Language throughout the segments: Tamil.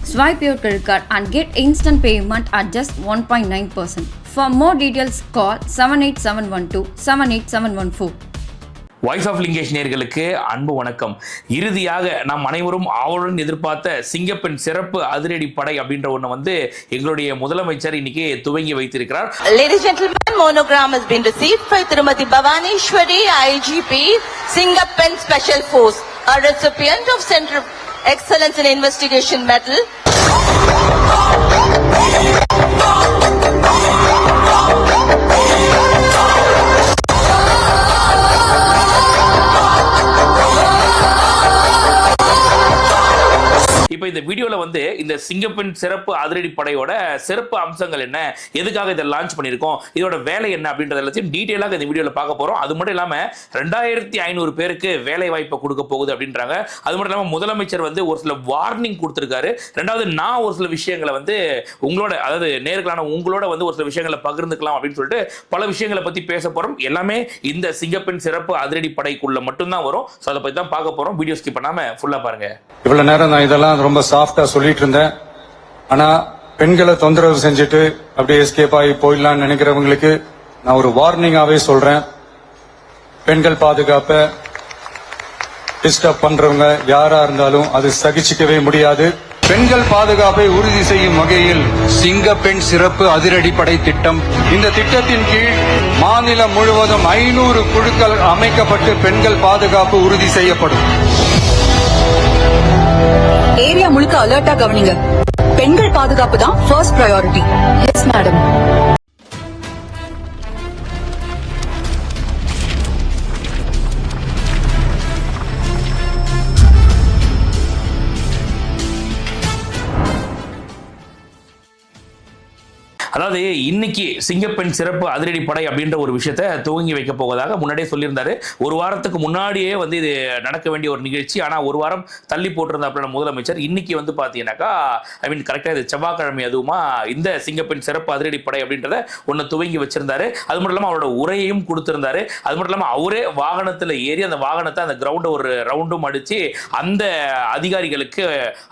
Swipe your credit card and get instant payment at just 1.9%. For more details, call 78712 78714. Voice of Lingesh நேயர்களுக்கு அன்பு வணக்கம். இறுதியாக நாம் அனைவரும் ஆவலுடன் எதிர்பார்த்த சிங்கப்பெண் சிறப்பு அதிரடி படை அப்படின்ற ஒண்ணு வந்து எங்களுடைய முதலமைச்சர் இன்னைக்கு துவங்கி வைத்திருக்கிறார். Ladies and gentlemen, monogram has been received by Tirumati Bhavaneshwari, IGP, Singapore Special Force, a recipient of Center of Excellence in Investigation Medal. இப்போ இந்த வீடியோல வந்து இந்த சிங்கப்பெண் சிறப்பு அதிரடி படையோட சிறப்பு அம்சங்கள் என்ன, எதுக்காக இதை லான்ச் பண்ணியிருக்கோம், இதோட வேலை என்ன அப்படின்றத எல்லாத்தையும் டீட்டெயிலாக இந்த வீடியோவில் பார்க்க போறோம். அது மட்டும் இல்லாம 2500 பேருக்கு வேலை வாய்ப்பை கொடுக்க போகுது அப்படின்றாங்க. அது மட்டும் இல்லாம முதலமைச்சர் வந்து ஒரு சில வார்னிங் கொடுத்திருக்காரு. ரெண்டாவது நான் ஒரு சில விஷயங்களை வந்து உங்களோட, அதாவது நேர்களான உங்களோட வந்து ஒரு சில விஷயங்களை பகிர்ந்துக்கலாம் அப்படின்னு சொல்லிட்டு பல விஷயங்களை பத்தி பேச போறோம். எல்லாமே இந்த சிங்கப்பெண் சிறப்பு அதிரடி படைக்குள்ள மட்டும்தான் வரும். ஸோ அதை பத்தி தான் பார்க்க போறோம். வீடியோ ஸ்கிப் பண்ணாம ஃபுல்லா பாருங்க. இவ்வளவு நேரம் நான் இதெல்லாம் ரொம்ப சாஃப்டா சொல்லிட்டு இருந்தேன். ஆனா பெண்களை தொந்தரவு செஞ்சுட்டு அப்படியே எஸ்கேப் ஆகி போயிடலாம்னு நினைக்கிறவங்களுக்கு நான் ஒரு வார்னிங்காவே சொல்றேன். பெண்கள் பாதுகாப்பை டிஸ்டர்ப் பண்றவங்க யாரா இருந்தாலும் அது சகிச்சுக்கவே முடியாது. பெண்கள் பாதுகாப்பை உறுதி செய்யும் வகையில் சிங்கப்பெண் சிறப்பு அதிரடிப்படை திட்டம். இந்த திட்டத்தின் கீழ் மாநிலம் முழுவதும் 500 குழுக்கள் அமைக்கப்பட்டு பெண்கள் பாதுகாப்பு உறுதி செய்யப்படும். ஏரியா முழுக்க அலர்ட்டா கவனிங்க. பெண்கள் பாதுகாப்பு தான் ஃபர்ஸ்ட் பிரையாரிட்டி. Yes madam. அதாவது இன்னைக்கு சிங்கப்பெண் சிறப்பு அதிரடி படை அப்படின்ற ஒரு விஷயத்தை துவங்கி வைக்க போவதாக முன்னாடியே சொல்லியிருந்தாரு. ஒரு வாரத்துக்கு முன்னாடியே வந்து இது நடக்க வேண்டிய ஒரு நிகழ்ச்சி. ஆனால் ஒரு வாரம் தள்ளி போட்டிருந்தாப்புல முதலமைச்சர் இன்னைக்கு வந்து பார்த்தீங்கன்னாக்கா கரெக்டாக இது செவ்வாய்க்கிழமை அதுவுமா இந்த சிங்கப்பெண் சிறப்பு அதிரடி படை அப்படின்றத ஒன்று துவங்கி வச்சிருந்தாரு. அது மட்டும் இல்லாமல் அவரோட உரையையும் கொடுத்திருந்தாரு. அது மட்டும் இல்லாமல் அவரே வாகனத்தில் ஏறி அந்த வாகனத்தை அந்த கிரவுண்டை ஒரு ரவுண்டும் அடிச்சு அந்த அதிகாரிகளுக்கு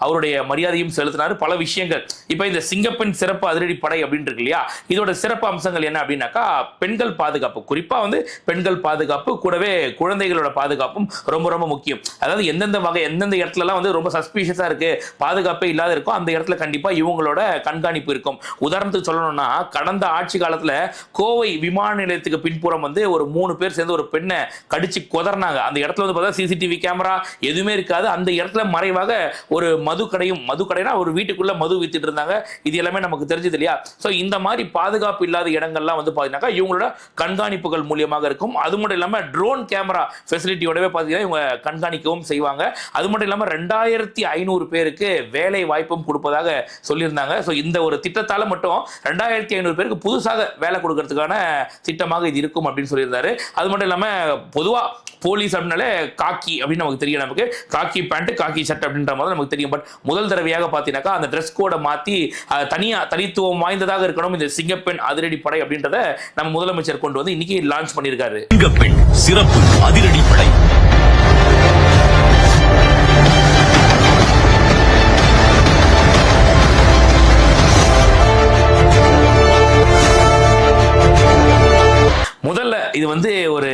அவருடைய மரியாதையும் செலுத்தினார். பல விஷயங்கள். இப்போ இந்த சிங்கப்பெண் சிறப்பு அதிரடி படை அப்படின்ற இல்லையா, இதோட சிறப்பு அம்சங்கள் என்ன அப்படின்னாக்கா பெண்கள் பாதுகாப்பு, குறிப்பா வந்து பெண்கள் பாதுகாப்பு கூடவே குழந்தைகளோட பாதுகாப்பும் ரொம்ப ரொம்ப முக்கியம். அதாவது எந்தெந்த வகை எந்தெந்த இடத்துலலாம் வந்து ரொம்ப சஸ்பீஷியஸா இருக்கு, பாதுகாப்பே இல்லாத இருக்கும், அந்த இடத்துல கண்டிப்பா இவங்களோட கண்காணிப்பு இருக்கும். உதாரணத்துக்கு சொல்லணும்னா கடந்த ஆட்சி காலத்துல கோவை விமான நிலையத்துக்கு பின்புறம் வந்து ஒரு 3 பேர் சேர்ந்து ஒரு பெண்ணை கடிச்சு கொதர்னாங்க. அந்த இடத்துல வந்து பார்த்தா சிசிடிவி கேமரா எதுவுமே இருக்காது. அந்த இடத்துல மறைவாக ஒரு மது கடைனா ஒரு வீட்டுக்குள்ள மது வித்துட்டு இருந்தாங்க. இது எல்லாமே நமக்கு தெரிஞ்சது இல்லையா. ஸோ இந்த மாதிரி பாதுகாப்பு இல்லாத இடங்கள்லாம் வந்து பார்த்தீங்கன்னா இவங்களோட கண்காணிப்புகள் மூலியமாக இருக்கும். அது மட்டும் இல்லாமல் ட்ரோன் கேமரா ஃபெசிலிட்டியோடவே பார்த்தீங்கன்னா இவங்க கண்காணிக்கவும் செய்வாங்க. அது மட்டும் இல்லாமல் 2500 பேருக்கு வேலை வாய்ப்பும் கொடுப்பதாக சொல்லியிருந்தாங்க. ஸோ இந்த ஒரு திட்டத்தால் மட்டும் 2500 பேருக்கு புதுசாக வேலை கொடுக்கறதுக்கான திட்டமாக இது இருக்கும் அப்படின்னு சொல்லியிருந்தாரு. அது மட்டும் இல்லாமல் பொதுவாக போலீஸ் அப்படின்னாலே காக்கி அப்படின்னு நமக்கு தெரியும். நமக்கு காக்கி பேண்ட் காக்கி ஷர்ட் அப்படின்ற மாதிரி நமக்கு தெரியும். பட் முதல் தடவையாக பார்த்தீங்கன்னாக்கா அந்த ட்ரெஸ் கோடை மாற்றி தனித்துவம் வாய்ந்ததாக இருக்கணும் இந்த சிங்கப்பெண் அதிரடி படை அப்படின்றத நம்ம முதலமைச்சர் கொண்டு வந்து இன்னைக்கு லான்ச் பண்ணியிருக்காரு. சிங்கப்பெண் சிறப்பு அதிரடி படை. முதல்ல இது வந்து ஒரு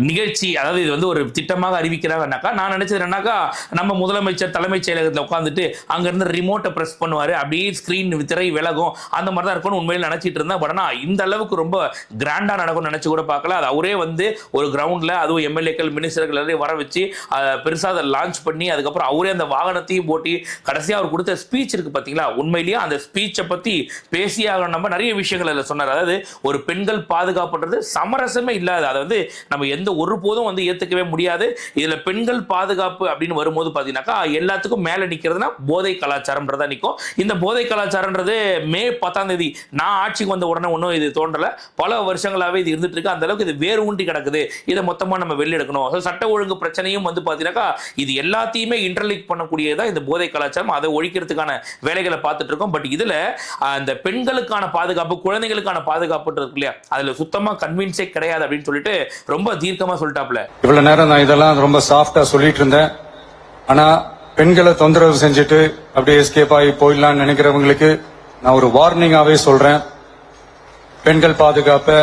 நிகழ்ச்சி, அதாவது இது வந்து ஒரு திட்டமாக அறிவிக்கிறாங்கன்னாக்கா நான் நினைச்சது என்னன்னாக்கா நம்ம முதலமைச்சர் தலைமைச் செயலகத்தில் உட்காந்துட்டு அங்கிருந்து ரிமோட்டை பிரஸ் பண்ணுவாரு, அப்படியே ஸ்கிரீன் திரை விலகும், அந்த மாதிரி தான் இருக்கும்னு உண்மையில் நினைச்சிட்டு இருந்தேன். பட் ஆனால் இந்த அளவுக்கு ரொம்ப கிராண்டா நடக்கும்னு நினைச்சு கூட பார்க்கல. அது அவரே வந்து ஒரு கிரவுண்ட்ல, அதுவும் எம்எல்ஏக்கள் மினிஸ்டர்கள் எல்லாரையும் வர வச்சு பெருசாக அதை லான்ச் பண்ணி அதுக்கப்புறம் அவரே அந்த வாகனத்தையும் போட்டி கடைசியாக அவர் கொடுத்த ஸ்பீச் இருக்கு பார்த்தீங்களா, உண்மையிலேயே அந்த ஸ்பீச்சை பற்றி பேசியாக நம்ம நிறைய விஷயங்கள் அதில் சொன்னார். அதாவது ஒரு பெண்கள் பாதுகாப்புன்றது சமரசமே இல்லாத, அதை வந்து நம்ம எந்த ஒரு போதும் வந்து ஏற்றுக்கவே முடியாது. இதில் பெண்கள் பாதுகாப்பு அப்படின்னு வரும்போது பார்த்தீங்கன்னாக்கா எல்லாத்துக்கும் மேலே நிற்கிறதுனா போதை கலாச்சாரம்ன்றதா நிற்கும். இந்த போதை கலாச்சாரம்ன்றது மே 10ஆம் தேதி நான் ஆட்சிக்கு வந்த உடனே ஒன்றும் இது தோன்றலை, பல வருஷங்களாகவே இது இருந்துட்டு இருக்கு. அந்த அளவுக்கு இது வேறு ஊன்றி கிடக்குது. இதை மொத்தமாக நம்ம வெளியெடுக்கணும். சட்ட ஒழுங்கு பிரச்சனையும் வந்து பார்த்தீங்கன்னாக்கா இது எல்லாத்தையுமே இன்டர்லிங்க் பண்ணக்கூடியதான் இந்த போதை கலாச்சாரம். அதை ஒழிக்கிறதுக்கான வேலைகளை பார்த்துட்டு இருக்கோம். பட் இதில் அந்த பெண்களுக்கான பாதுகாப்பு, குழந்தைகளுக்கான பாதுகாப்புன்றது இருக்கு இல்லையா, அதில் சுத்தமாக கன்வின்ஸே கிடையாது அப்படின்னு சொல்லிட்டு ரொம்ப தீர்க்கமா சொல்லிட்டாப்ல. இவ்வளவு நேரம் நான் இதெல்லாம் ரொம்ப சாஃப்டா சொல்லிட்டு இருந்தேன். ஆனா பெண்களை தொந்தரவு செஞ்சுட்டு அப்படியே எஸ்கேப் ஆகி போயிடலாம்னு நினைக்கிறவங்களுக்கு நான் ஒரு வார்னிங்காவே சொல்றேன். பெண்கள் பாதுகாப்பை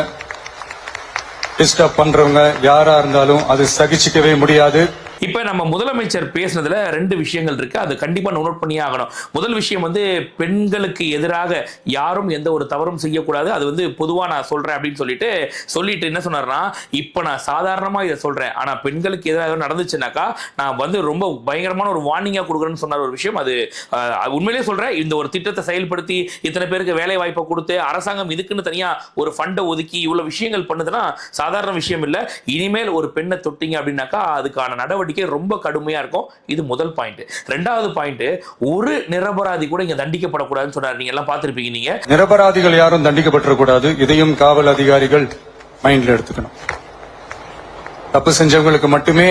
டிஸ்டர்ப் பண்றவங்க யாரா இருந்தாலும் அது சகிச்சுக்கவே முடியாது. இப்ப நம்ம முதலமைச்சர் பேசினதுல 2 விஷயங்கள் இருக்கு, அது கண்டிப்பா நோட் பண்ணியே ஆகணும். முதல் விஷயம் வந்து பெண்களுக்கு எதிராக யாரும் எந்த ஒரு தவறும் செய்யக்கூடாது, அது வந்து பொதுவா நான் சொல்றேன் அப்படின்னு சொல்லிட்டு என்ன சொன்னார்னா, இப்ப நான் சாதாரணமா இதை சொல்றேன், ஆனா பெண்களுக்கு எதிராக நடந்துச்சுனாக்கா நான் வந்து ரொம்ப பயங்கரமான ஒரு வார்னிங்கா கொடுக்குறேன்னு சொன்னார். ஒரு விஷயம் அது உண்மையிலேயே சொல்றேன். இந்த ஒரு திட்டத்தை செயல்படுத்தி இத்தனை பேருக்கு வேலை வாய்ப்பை கொடுத்து அரசாங்கம் இதுக்குன்னு தனியா ஒரு ஃபண்டை ஒதுக்கி இவ்வளவு விஷயங்கள் பண்ணுதுன்னா சாதாரண விஷயம் இல்ல. இனிமேல் ஒரு பெண்ணை தொட்டிங்க அப்படின்னாக்கா அதுக்கான நடவடிக்கை ரொம்ப கடுமையா இருக்கும். இது முதல் பாயிண்ட். ரெண்டாவது பாயிண்ட், ஒரு நிரபராதி கூட இங்க தண்டிக்கப்படக்கூடாதுன்னு சொன்னார். நீங்க எல்லாம் பார்த்திருப்பீங்க. நீங்க நிரபராதிகள் யாரும் தண்டிக்கப்படக்கூடாது, இதையும் காவல் அதிகாரிகள் மைண்ட்ல எடுத்துக்கணும். தப்பு செஞ்சவங்களுக்கு மட்டுமே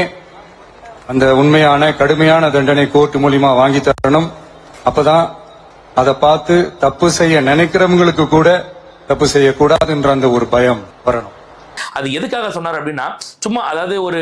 அந்த உண்மையான கடுமையான தண்டனை கோர்ட் மூலியமா வாங்கி தரணும். அப்பதான் அதை பார்த்து தப்பு செய்ய நினைக்கிறவங்களுக்கு கூட தப்பு செய்யக்கூடாதுன்ற அந்த ஒரு பயம் வரணும். அது எதுக்காக சொன்னார் அப்படின்னா, சும்மா அதாவது ஒரு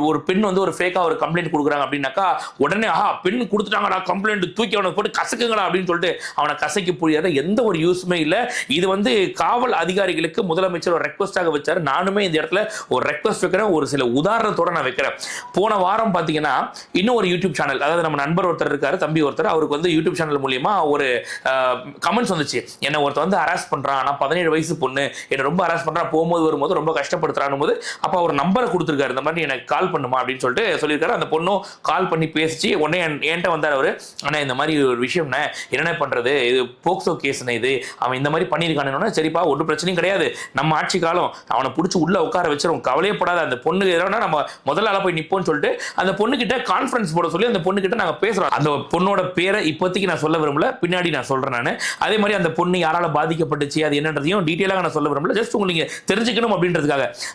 ஒரு பெண் வந்து ஒரு ஃபேக்கா ஒரு கம்ப்ளைண்ட் கொடுக்குறாங்க அப்படின்னாக்கா உடனே பெண் கொடுத்துட்டாங்கடா கம்ப்ளைண்ட் தூக்கி அவனை போட்டு கசக்குங்கடா அப்படின்னு சொல்லிட்டு அவனை கசக்கி புரியாத எந்த ஒரு யூஸுமே இல்லை. இது வந்து காவல் அதிகாரிகளுக்கு முதலமைச்சர் ஒரு ரெக்வஸ்டாக வச்சாரு. நானுமே இந்த இடத்துல ஒரு ரெக்வஸ்ட் வைக்கிறேன், ஒரு சில உதாரணத்தோட நான் வைக்கிறேன். போன வாரம் பாத்தீங்கன்னா இன்னும் ஒரு யூடியூப் சேனல், அதாவது நம்ம நண்பர் ஒருத்தர் இருக்காரு, தம்பி ஒருத்தர், அவருக்கு வந்து யூடியூப் சேனல் மூலியமா ஒரு கமெண்ட்ஸ் வந்துச்சு. என்ன ஒருத்தர் வந்து ஹராஸ் பண்றான், நான் 17 வயசு பொண்ணு, என்ன ரொம்ப ஹராஸ் பண்றான், போகும்போது வரும்போது ரொம்ப கஷ்டப்படுத்துறான் போது அப்ப அவர் நம்பரை கொடுத்திருக்காரு, இந்த மாதிரி எனக்கு கால் பண்ணுமா அப்படின்னு சொல்லிட்டு சொல்லியிருக்காரு. அந்த பொண்ணும் கால் பண்ணி பேசிச்சு. உடனே என்கிட்ட வந்தார் அவரு, ஆனா இந்த மாதிரி ஒரு விஷயம் என்ன பண்றது, இது போக்சோ கேஸ், இது அவன் இந்த மாதிரி பண்ணியிருக்கானு. சரிப்பா, ஒன்றும் பிரச்சனையும் கிடையாது, நம்ம ஆட்சி காலம், அவனை பிடிச்சி உள்ள உட்கார வச்சிரும், கவலையப்படாத, அந்த பொண்ணு எதாவது நம்ம முதல்ல போய் நிப்போம்னு சொல்லிட்டு அந்த பொண்ணு கிட்ட கான்ஃபரன்ஸ் போட சொல்லி அந்த பொண்ணு கிட்ட நாங்க பேசுறோம். அந்த பொண்ணோட பேரை இப்போதைக்கு நான் சொல்ல விரும்பல, பின்னாடி நான் சொல்றேன் நான். அதே மாதிரி அந்த பொண்ணு யாரால பாதிக்கப்பட்டுச்சு அது என்னன்றதையும் டீட்டெயிலாக நான் சொல்ல விரும்பல, ஜஸ்ட் உங்களுக்கு தெரிஞ்சுக்கணும் அப்படின்றதுக்காக.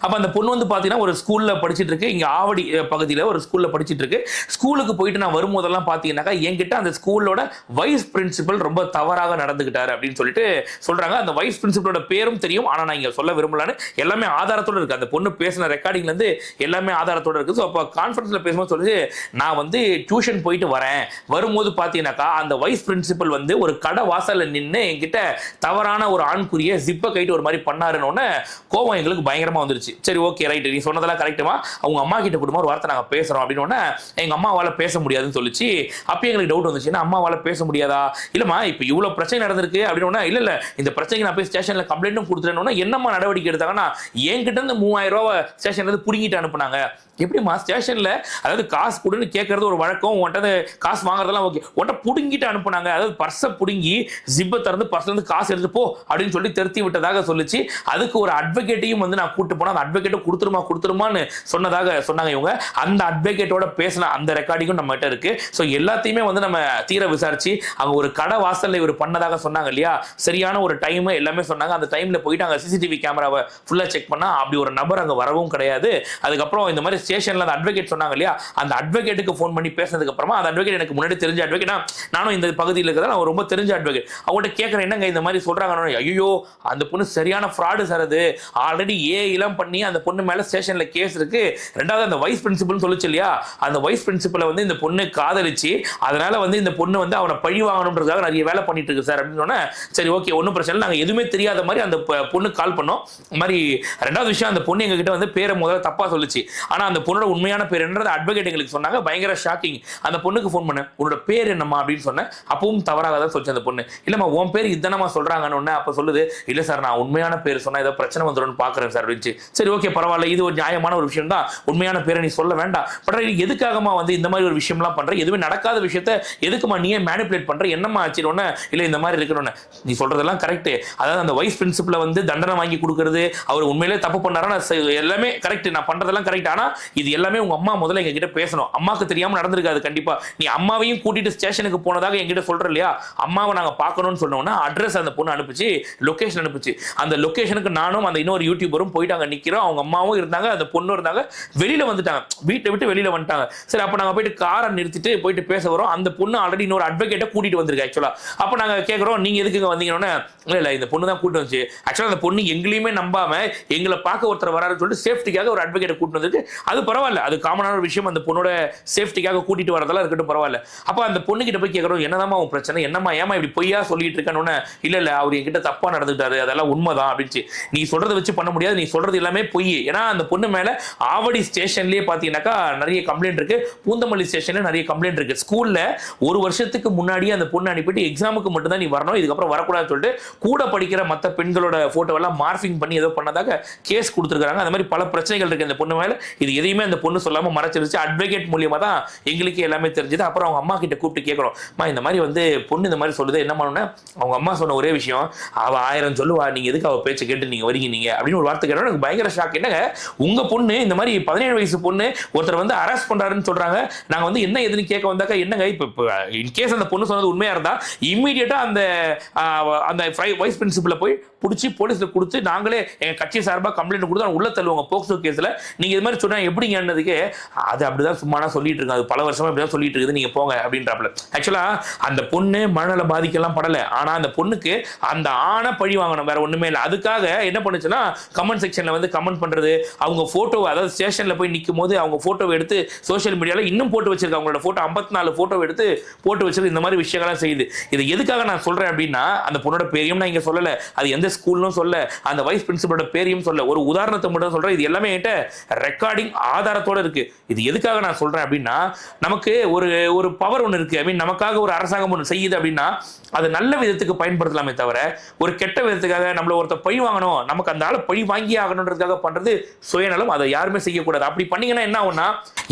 அப்ப அந்த பொண்ணு வந்து பாத்தீங்கன்னா ஒரு ஸ்கூல்ல படிச்சிட்டு இருக்கு, இங்க ஆவடி பகுதியில் ஒரு ஸ்கூல்ல படிச்சிட்டு இருக்கு. ஸ்கூலுக்கு போயிட்டு நான் வரும்போதெல்லாம் பாத்தீங்கன்னாக்கா என்கிட்ட அந்த ஸ்கூலோட வைஸ் பிரின்சிபல் ரொம்ப தவறாக நடந்துகிட்டாரு அப்படின்னு சொல்லிட்டு சொல்றாங்க. அந்த வைஸ் பிரின்சிபலோட பேரும் தெரியும், ஆனா நான் இங்க சொல்ல விரும்பலான்னு, எல்லாமே ஆதாரத்தோட இருக்கு. அந்த பொண்ணு பேசின ரெக்கார்டிங்ல இருந்து எல்லாமே ஆதாரத்தோட இருக்கு. ஸோ அப்போ கான்ஃபரன்ஸ்ல பேசும்போது சொல்லுது, நான் வந்து டியூஷன் போயிட்டு வரேன், வரும்போது பாத்தீங்கன்னாக்கா அந்த வைஸ் பிரின்சிபல் வந்து ஒரு கடை வாசல்ல நின்று என்கிட்ட தவறான ஒரு ஆண்குறிய ஜிப்பை கைட்டு ஒரு மாதிரி பண்ணாருன்னு கோவம் எங்களுக்கு பயங்கரமா வந்துருச்சு. சரி, ஓகே, ரைட், நீ சொன்னதெல்லாம் கரெக்டுமா, அவங்க அம்மா கிட்ட கொடுமா ஒரு வார்த்தை நாங்க பேசுறோம் அப்படின்னு எங்க அம்மாவால பேச முடியாதுன்னு சொல்லிச்சு. அப்பயும் எங்களுக்கு டவுட் வந்துச்சு, அம்மாவால பேச முடியாதா, இல்லமா இப்ப இவ்வளவு பிரச்சனை நடந்திருக்கு அப்படின்னு. இல்ல இந்த பிரச்சனைக்கு நான் போய் ஸ்டேஷன்ல கம்ப்ளைண்ட்டும் கொடுத்துட்டேன்னு என்னம்மா நடவடிக்கை எடுத்தாங்கன்னா என்கிட்ட இருந்து 3000 ரூபாய் ஸ்டேஷன்ல இருந்து புடுங்கிட்டு அனுப்புனாங்க. எப்படிமா ஸ்டேஷன்ல, அதாவது காசு கொடுன்னு கேட்கறது ஒரு வழக்கம், உன்கிட்ட காசு வாங்குறதெல்லாம் ஓகே, உன்கிட்ட புடுங்கிட்டு அனுப்புனாங்க, அதாவது பர்ஸை புடுங்கி ஜிப்பை திறந்து பர்ஸ்ல இருந்து காசு எடுத்து போ அப்படின்னு சொல்லி திருத்தி விட்டதாக சொல்லிச்சு. அதுக்கு ஒரு அட்வொகேட்டையும் வந்து நான் கூட்டு போனா அந்த அட்வொகேட்டை கொடுத்துருமான்னு சொன்னாங்க இவங்க. அந்த அட்வொகேட்டோட பேசின அந்த ரெக்கார்டிங்கும் நம்ம கிட்ட இருக்கு. ஸோ எல்லாத்தையுமே வந்து நம்ம தீர விசாரிச்சு அங்க ஒரு கடை வாசல்ல இவர் பண்ணதாக சொன்னாங்க இல்லையா, சரியான ஒரு டைம் எல்லாமே சொன்னாங்க. அந்த டைம்ல போயிட்டு அங்க சிசிடிவி கேமராவை ஃபுல்லா செக் பண்ணா அப்படி ஒரு நபர் அங்க வரவும் கிடையாது. அதுக்கப்புறம் இந்த மாதிரி ஸ்டேஷன்ல அந்த அட்வொகேட் சொன்னாங்க இல்லையா, அந்த அட்வொகேட்டுக்கு ஃபோன் பண்ணி பேசினதுக்கு அப்புறமா அந்த அட்வொகேட் எனக்கு முன்னாடி தெரிஞ்ச அட்வொகேட், நானும் இந்த பகுதியில் இருக்கிறதா நான் ரொம்ப தெரிஞ்ச அட்வொகேட், அவங்கள்ட்ட கேட்கறேன் என்னங்க இந்த மாதிரி சொல்றாங்க. ஐயோ அந்த பொண்ணு சரியான ஃப்ராடு சார், அது ஆல்ரெடி இளம் பண்ணி அந்த பொண்ணு மேல ஸ்டேஷன்ல கேஸ் இருக்கு. ரெண்டாவது அந்த வைஸ் பிரின்சிபல் சொல்லிச்சு இல்லையா, அந்த வைஸ் பிரின்சிபலை வந்து இந்த பொண்ணு காதலிச்சு, அதனால வந்து இந்த பொண்ணு வந்து அவனை பழி வாங்கணும்ன்றதுக்காக நிறைய வேலை பண்ணிட்டு இருக்கு சார் அப்படின்னு. சரி, ஓகே, ஒன்றும் பிரச்சனை, நாங்கள் எதுவுமே தெரியாத மாதிரி அந்த பொண்ணு கால் பண்ணோம். மாதிரி ரெண்டாவது விஷயம், அந்த பொண்ணு எங்ககிட்ட வந்து பேரை முதல்ல தப்பா சொல்லிச்சு, ஆனா அந்த பொண்ணோட உண்மையான பேர் என்னது அட்வொகேட் எங்களுக்கு சொன்னாங்க. பயங்கர ஷாக்கிங். அந்த பொண்ணுக்கு ஃபோன் பண்ணேன், உன்னோட பேர் என்னம்மா அப்படின்னு சொன்னேன். அப்பவும் தவறாக தான் சொல்லிச்சு அந்த பொண்ணு. இல்லம்மா உன் பேர் இதனமா சொல்றாங்கன்னு. அப்ப சொல்லுது, இல்ல சார் நான் உண்மையான பேர் சொன்னா ஏதோ பிரச்சனை வந்துடும் பாக்குறேன் சார் அப்படின்னு. சரி, ஓகே, பரவாயில்ல, இது ஒரு நியாயமான ஒரு விஷயம் தான், உண்மையான பேரை நீ சொல்ல வேண்டாம். பட் எதுக்காகமா வந்து இந்த மாதிரி ஒரு விஷயம்லாம் பண்ற, எதுவுமே நடக்காத விஷயத்த எதுக்குமா நீயே மேனிபுலேட் பண்ற, என்னமா ஆச்சுன்னு. இல்ல இந்த மாதிரி இருக்கணும்னு நீ சொல்றதெல்லாம் கரெக்ட். அதாவது அந்த வைஸ் பிரின்சிபலை வந்து தண்டனை வாங்கி கொடுக்கறது, அவர் உண்மையிலே தப்பு பண்ணாரா, எல்லாமே கரெக்ட், நான் பண்றதெல்லாம் கரெக்ட். ஆனா இது எல்லாமே உங்க அம்மா முதல்ல எங்க கிட்ட பேசணும். அம்மாக்கு தெரியாம நடந்திருக்காது கண்டிப்பா. நீ அம்மாவையும் கூட்டிட்டு ஸ்டேஷனுக்கு போனதாக எங்கிட்ட சொல்ற இல்லையா, அம்மாவை நாங்க பார்க்கணும்னு சொன்னோம்னா அட்ரஸ் அந்த பொண்ணு அனுப்பிச்சு, லொகேஷன் அனுப்பிச்சு. அந்த லொகேஷனுக்கு நானும் அந்த இன்னொரு யூடியூபரும் போயிட்டு அங்க நிக்கிறோம். அவங்க அம்மாவும் இருந்தாங்க, அந்த பொண்ணும் இருந்தாங்க. வெளியில வந்துட்டாங்க, வீட்டை விட்டு வெளியில வந்துட்டாங்க. சரி, அப்ப நாங்க போயிட்டு காரை நிறுத்திட்டு போயிட்டு பேச வரோம். அந்த பொண்ணு ஆல்ரெடி இன்னொரு அட்வொகேட்டை கூட்டிட்டு வந்திருக்கு ஆக்சுவலா. அப்ப நாங்க கேட்கறோம், நீங்க எதுக்கு வந்தீங்கன்னா, இல்ல இந்த பொண்ணு தான் கூட்டு வந்துச்சு. ஆக்சுவலா அந்த பொண்ணு எங்களையுமே நம்பாம எங்களை பார்க்க ஒருத்தர் வராருன்னு சொல்லிட்டு சேஃப்டிக்காக ஒரு அட்வொகேட்டை கூட்டு வந்திருக்கு. அது பரவாயில்ல, அது காமனான ஒரு விஷயம். அந்த பொண்ணோட சேஃப்டிக்காக கூட்டிட்டு வரதெல்லாம் இருக்கட்டும், பரவாயில்ல. அப்ப அந்த பொண்ணு கிட்ட போய் கேட்கறோம், என்னதாம்மா உன் பிரச்சனை, என்னம்மா ஏமா இப்படி பொய்யா சொல்லிட்டு இருக்கான்னு. இல்ல அவர் என்கிட்ட தப்பா நடந்துட்டாரு, அதெல்லாம் உண்மைதான் அப்படின்னு. நீ சொல்றதை வச்சு பண்ண முடியாது, நீ சொல்றது எல்லாமே பொய். ஏன்னா அந்த பொண்ணு மேல ஆவடி ஸ்டேஷன்லயே பாத்தீங்கன்னாக்கா நிறைய கம்ப்ளைண்ட் இருக்கு, பூந்தமல்லி ஸ்டேஷன்ல நிறைய கம்ப்ளைண்ட் இருக்கு. ஸ்கூல்ல ஒரு வருஷத்துக்கு முன்னாடியே அந்த பொண்ணு அனுப்பிட்டு எக்ஸாமுக்கு மட்டும் தான் நீ வரணும், இதுக்கப்புறம் வரக்கூடாதுன்னு சொல்லிட்டு கூட படிக்கிற மற்ற பெண்களோட போட்டோ எல்லாம் மார்பிங் பண்ணி ஏதோ பண்ணதாக கேஸ் கொடுத்துருக்காங்க. அந்த மாதிரி பல பிரச்சனைகள் இருக்கு இந்த பொண்ணு மேல. இது எதையுமே அந்த பொண்ணு சொல்லாம மறைச்சிருச்சு. அட்வொகேட் மூலியமா தான் எங்களுக்கு எல்லாமே தெரிஞ்சது. அப்புறம் அவங்க அம்மா கிட்ட கூப்பிட்டு கேட்கிறோம், இந்த மாதிரி வந்து பொண்ணு இந்த மாதிரி சொல்லுது, என்ன பண்ணணும்னா அவங்க அம்மா சொன்ன ஒரே விஷயம், அவ 1000 சொல்லுவா, நீங்க எதுக்கு அவ பேச்சை கேட்டு நீங்க வரீங்க நீங்க அப்படின்னு ஒரு வார்த்தை கேட்டோம். எனக்கு பயங்கர ஷாக். என்னங்க உங்க பொண்ணு இந்த மாதிரி 17 வயசு பொண்ணு ஒருத்தர் வந்து அரெஸ்ட் பண்றாருன்னு சொல்றாங்க. நாங்க வந்து என்ன எதுன்னு கேட்க வந்தாக்கா, என்னங்க இப்ப இன்கேஸ் அந்த பொண்ணு சொன்னது உண்மையா இருந்தா இம்மீடியட்டா அந்த வைஸ் பிரின்சிபலை போய் பிடிச்சி போலீஸ்ல கொடுத்து நாங்களே எங்க கட்சி சார்பா கம்ப்ளைண்ட் கொடுத்து உள்ள தள்ளுவாங்க போக்சோ கேஸ்ல. நீங்க இது மாதிரி சொன்னா எப்படிங்கன்னதுக்கு, அது அப்படிதான் சும்மா சொல்லிட்டு இருக்காங்க, அது பல வருஷமா இப்படிதான் சொல்லிட்டு இருக்குது, நீங்க போங்க அப்படின்றாப்ல. ஆக்சுவலா அந்த பொண்ணு மனநல பாதிக்கலாம் படல, ஆனா அந்த பொண்ணுக்கு அந்த ஆணை பழி வாங்கணும், வேற ஒண்ணுமே இல்லை. அதுக்காக என்ன பண்ணுச்சுன்னா கமெண்ட் செக்ஷன்ல வந்து கமெண்ட் பண்றது, அவங்க போட்டோ, அதாவது ஸ்டேஷன்ல போய் நிற்கும் போது அவங்க போட்டோவை எடுத்து சோசியல் மீடியால இன்னும் போட்டு வச்சிருக்காங்க. அவங்களோட போட்டோ 54 போட்டோ எடுத்து போட்டு வச்சிருக்கு. இந்த மாதிரி விஷயங்கள்லாம் செய்யுது. இது எதுக்காக நான் சொல்றேன் அப்படின்னா, அந்த பொண்ணோட பேரையும் நான் இங்க சொல்லல, அது எந்த ஸ்கூல்லும் சொல்ல, அந்த வைஸ் பிரின்சிபலோட பேரையும் சொல்ல, ஒரு உதாரணத்தை மட்டும் சொல்றேன். இது எல்லாமே என்கிட்ட ரெக்கார்டிங் ஆதாரத்தோட இருக்கு. இது எதுக்காக நான் சொல்றேன் அப்படின்னா, நமக்கு ஒரு பவர் ஒன்று இருக்கு. ஐ மீன் நமக்காக ஒரு அரசாங்கம் ஒன்று செய்யுது அப்படின்னா அது நல்ல விதத்துக்கு பயன்படுத்தலாமே தவிர ஒரு கெட்ட விதத்துக்காக நம்மள ஒருத்தர் பழி வாங்கணும், நமக்கு அந்த ஆளை பழி வாங்கி ஆகணுன்றதுக்காக பண்றது சுயநலம். அதை யாருமே செய்யக்கூடாது. அப்படி பண்ணீங்கன்னா என்ன ஆகும்னா,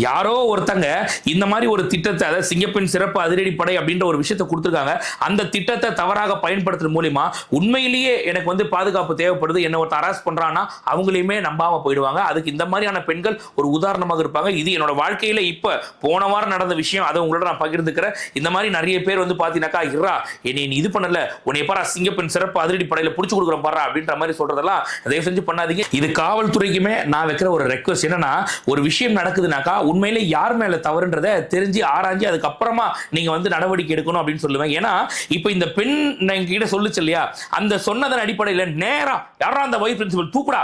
யாரோ ஒருத்தங்க இந்த மாதிரி ஒரு திட்டத்தை, அதாவது சிங்கப்பெண் சிறப்பு அதிரடிப்படை அப்படின்ற ஒரு விஷயத்தை கொடுத்துருக்காங்க. அந்த திட்டத்தை தவறாக பயன்படுத்துறது மூலியமா உண்மையிலேயே எனக்கு வந்து பாதுகாப்பு தேவைப்படுது, என்ன ஒருத்தர் அரெஸ்ட் பண்றான்னா அவங்களையுமே நம்பாம போயிடுவாங்க. அதுக்கு இந்த மாதிரியான பெண்கள் ஒரு உதாரணமாக இருப்பாங்க. இது என்னோட வாழ்க்கையில இப்ப போன வாரம் நடந்த விஷயம், அதை உங்களோட நான் பகிர்ந்துக்கிறேன். இந்த மாதிரி நிறைய பேர் வந்து பாத்தீங்கன்னாக்கா, இரா என்னை நீ இது பண்ணல, உன்னை பாரா சிங்கப்பெண் சிறப்பு அதிரடி படையில புடிச்சு கொடுக்குறோம் பாரா அப்படின்ற மாதிரி சொல்றதெல்லாம் தயவு செஞ்சு பண்ணாதீங்க. இது காவல்துறைக்குமே நான் வைக்கிற ஒரு ரெக்வஸ்ட். என்னன்னா, ஒரு விஷயம் நடக்குதுனாக்கா உண்மையிலே யார் மேல தவறுன்றதை தெரிஞ்சு ஆராய்ஞ்சு அதுக்கப்புறமா நீங்க வந்து நடவடிக்கை எடுக்கணும் அப்படின்னு சொல்லுவேன். ஏன்னா இப்ப இந்த பெண் என்கிட்ட சொல்லுச்சு இல்லையா, அந்த சொன்னதன் அடிப்படையில் நேரா யாரா அந்த வைஸ் பிரின்சிபல் தூக்குடா,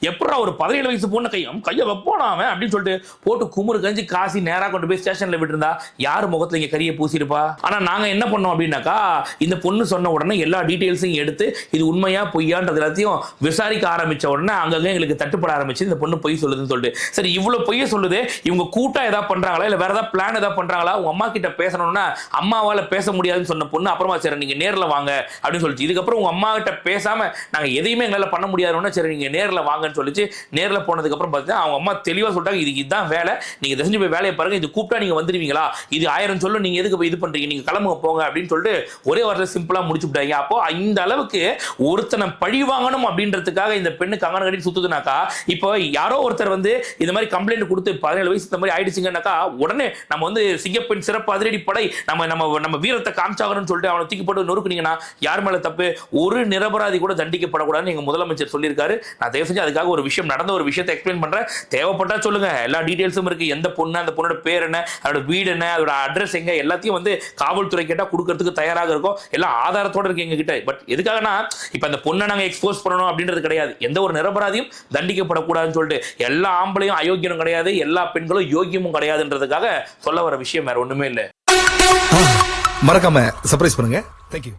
எப்படா ஒரு 17 வயசு பொண்ணு கையை வைப்போனாம அப்படின்னு சொல்லிட்டு போட்டு குமுறு கஞ்சி காசி நேரா கொண்டு போய் ஸ்டேஷன்ல விட்டுருந்தா யார் முகத்துல இங்க கரியை பூசிருப்பா. ஆனா நாங்க என்ன பண்ணோம் அப்படின்னாக்கா, இந்த பொண்ணு சொன்ன உடனே எல்லா டீடைல்ஸையும் எடுத்து இது உண்மையா பொய்யான்றது எல்லாத்தையும் விசாரிக்க ஆரம்பிச்ச உடனே அங்கங்க எங்களுக்கு தட்டுப்பட ஆரம்பிச்சு, இந்த பொண்ணு பொய் சொல்லுதுன்னு சொல்லிட்டு. சரி, இவ்வளவு பொய்ய சொல்லுது, இவங்க கூட்டா ஏதாவது பண்றாங்களா இல்ல வேற ஏதாவது பிளான் ஏதாவது பண்றாங்களா, உங்க அம்மா கிட்ட பேசணும்னா அம்மாவால பேச முடியாதுன்னு சொன்ன பொண்ணு அப்புறமா சரி நீங்க நேர்ல வாங்க அப்படின்னு சொல்லிச்சு. இதுக்கப்புறம் உங்க அம்மா கிட்ட பேசாம நாங்க எதையுமே எங்களால பண்ண முடியாதுன்னா சரி நீங்க நேர்ல வாங்கன்னு சொல்லிச்சு. நேர்ல போனதுக்கு அப்புறம் பார்த்தீங்கன்னா அவங்க அம்மா தெளிவா சொல்லிட்டாங்க, இதுதான் வேலை, நீங்க தெரிஞ்சு போய் வேலையை பாருங்க, இது கூப்பிட்டா நீங்க வந்துருவீங்களா, இது 1000 சொல்லு, நீங்க எதுக்கு போய் இது பண்றீங்க, நீங்க கிளம்புங்க போங்க அப்படின்னு சொல்லிட்டு ஒரே வாரத்தில் சிம்பிளா முடிச்சு விட்டாங்க. அப்போ இந்த அளவுக்கு ஒருத்தனை பழி வாங்கணும் அப்படின்றதுக்காக இந்த பெண்ணு கங்கணம் கட்டி சுத்துதுனாக்கா, இப்போ யாரோ ஒருத்தர் வந்து இந்த மாதிரி கம்ப்ளைண்ட் கொடுத்து 17 வயசு இந்த மாதிரி ஆயிடுச்சுங்கன்னாக்கா உடனே நம்ம வந்து சிங்கப்பெண் சிறப்பு அதிரடி படை நம்ம வீரத்தை காமிச்சாகணும்னு சொல்லிட்டு அவனை தூக்கி போட்டு நொறுக்குனீங்கன்னா யார் மேல தப்பு, ஒரு நிரபராதி கூட தண்டிக்கப்படக்கூடாதுன்னு எங்க முதலமைச்சர் சொல்லியிருக்காரு. நான் தயவு செஞ்சு அதுக்காக ஒரு விஷயம் நடந்த ஒரு விஷயத்தை எக்ஸ்பிளைன் பண்றேன். தேவைப்பட்டா சொல்லுங்க, எல்லா டீடைல்ஸும் இருக்கு, எந்த பொண்ணு, அந்த பொண்ணோட பேர் என்ன, அதோட வீடு என்ன, அதோட அட்ரஸ் எங்க, எல்லாத்தையும் வந்து காவல்துறை கேட்டா கொடுக்கறதுக்கு தயாராக இருக்கும். எல்லாம் ஆதாரத்தோட இருக்கு எங்க கிட்ட. பட் எதுக்காகனா இப்ப அந்த பொண்ணை நாங்க எக்ஸ்போஸ் பண்ணணும் அப்படின்றது கிடையாது, எந்த ஒரு நிரபராதியும் தண்டிக்கப்படக்கூடாதுன்னு சொல்லிட்டு. எல்லா ஆம்பளையும் அயோக்கியனும் கிடையாது, எல்லா பெண்களும் யோகியமும் கிடையாதுன்றதுக்காக சொல்ல வர விஷயம், வேற ஒண்ணுமே இல்லை. மறக்காம சர்ப்ரைஸ் பண்ணுங்க. தேங்க்யூ.